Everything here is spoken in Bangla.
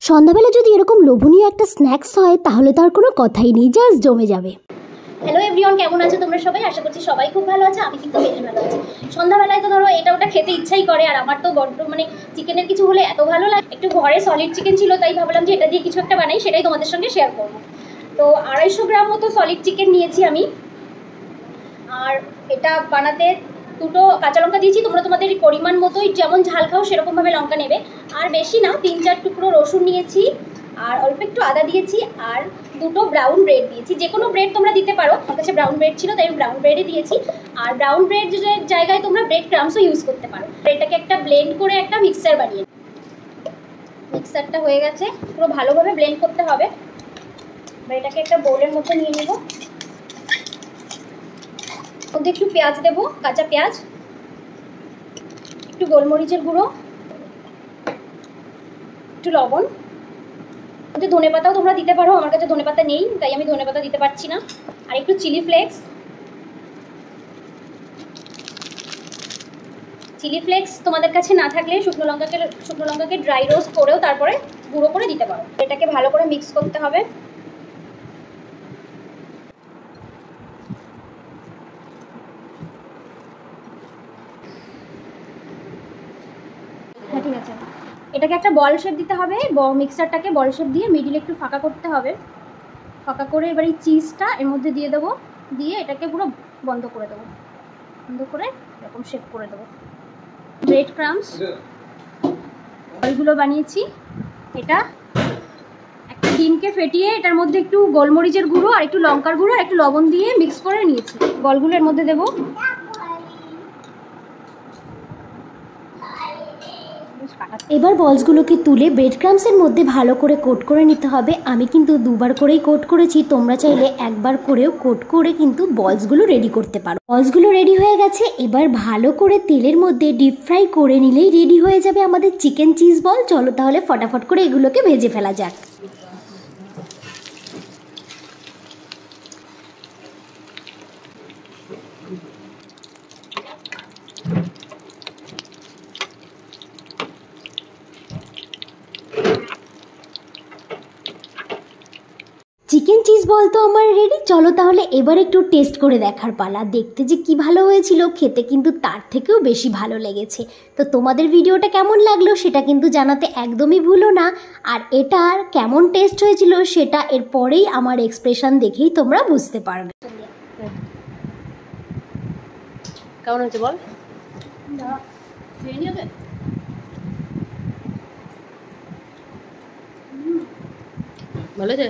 সন্ধ্যাবেলা যদি এরকম লোভনীয় একটা স্ন্যাক্স হয় তাহলে তার কোনো কথাই নেই, জাস্ট জমে যাবে। হ্যালো এভরিওয়ান, কেমন আছো তোমরা সবাই? আশা করছি সবাই খুব ভালো আছে। আমি কিন্তু বেশ ভালো আছি। সন্ধ্যাবেলায় তো ধরো এটা ওটা খেতে ইচ্ছাই করে, আর আমার তো বড্ড চিকেনের কিছু হলে এত ভালো লাগে। একটু ঘরে সলিড চিকেন ছিল, তাই ভাবলাম যে এটা দিয়ে কিছু একটা বানাই, সেটাই তোমাদের সঙ্গে শেয়ার করব। তো 250 গ্রাম মতো সলিড চিকেন নিয়েছি আমি, আর এটা বানাতে 2টো কাঁচা লঙ্কা দিয়েছি। তোমরা তোমাদের পরিমাণ মতোই যেমন ঝাল খাও সেরকমভাবে লঙ্কা নেবে, আর বেশি না। 3-4 টুকরো রসুন নিয়েছি, আর অল্প একটু আদা দিয়েছি, আর 2টো ব্রাউন ব্রেড দিয়েছি। যে কোনো ব্রেড তোমরা দিতে পারো, আমার কাছে ব্রাউন ব্রেড ছিল তাই আমি ব্রাউন ব্রেডই দিয়েছি। আর ব্রাউন ব্রেড জায়গায় তোমরা ব্রেড ক্রামসও ইউজ করতে পারো। এটাকে একটা ব্লেন্ড করে একটা মিক্সার বানিয়ে, মিক্সারটা হয়ে গেছে, পুরো ভালোভাবে ব্লেন্ড করতে হবে। এটাকে একটা বোলের মধ্যে নিয়ে নেব। মধ্যে একটু পেঁয়াজ দেবো, কাঁচা পেঁয়াজ, একটু গোলমরিচের গুঁড়ো, একটু লবণ, মধ্যে ধনে পাতাও তোমরা দিতে পারো। আমার কাছে ধনে পাতা নেই তাই আমি ধনে পাতা দিতে পারছি না। আর একটু চিলি ফ্লেক্স। চিলি ফ্লেক্স তোমাদের কাছে না থাকলে শুকনো লঙ্কাকে ড্রাই রোস্ট করেও তারপরে গুঁড়ো করে দিতে পারো। এটাকে ভালো করে মিক্স করতে হবে। হ্যাঁ, ঠিক আছে। এটাকে একটা বল শেপ দিতে হবে। মিক্সারটাকে বল শেপ দিয়ে মিডিলে একটু ফাঁকা করতে হবে। ফাঁকা করে এবার এই চিজটা এর মধ্যে দিয়ে দেবো, দিয়ে এটাকে পুরো বন্ধ করে দেবো। বন্ধ করে এরকম শেপ করে দেবো। ব্রেড ক্রামস বলগুলো বানিয়েছি। এটা একটা ডিমকে ফেটিয়ে এটার মধ্যে একটু গোলমরিচের গুঁড়ো আর একটু লঙ্কার গুঁড়ো আর একটু লবণ দিয়ে মিক্স করে নিয়েছি। বলগুলো এর মধ্যে দেবো। এবার বলসগুলোকে তুলে ব্রেড ক্রামসের মধ্যে ভালো করে কোট করে নিতে হবে। আমি কিন্তু 2বার করেই কোট করেছি, তোমরা চাইলে একবার করেও কোট করে কিন্তু বলসগুলো রেডি করতে পারো। বলসগুলো রেডি হয়ে গেছে, এবার ভালো করে তেলের মধ্যে ডিপ ফ্রাই করে নিলেই রেডি হয়ে যাবে আমাদের চিকেন চিজ বল। চলো তাহলে ফটাফট করে এগুলোকে ভেজে ফেলা যাক। চিকেন চিজ বল তো আমার রেডি। চলো তাহলে এবার একটু টেস্ট করে দেখার পালা। দেখতে যে কি ভালো হয়েছিল, খেতে কিন্তু তার থেকেও বেশি ভালো লেগেছে। তো তোমাদের ভিডিওটা কেমন লাগলো সেটা কিন্তু জানাতে একদমই ভুলো না। আর এটার কেমন টেস্ট হয়েছিল সেটা এরপরেই আমার এক্সপ্রেশন দেখেই তোমরা বুঝতে পারবে। কেমন হয়েছে বল? ভালো আছে।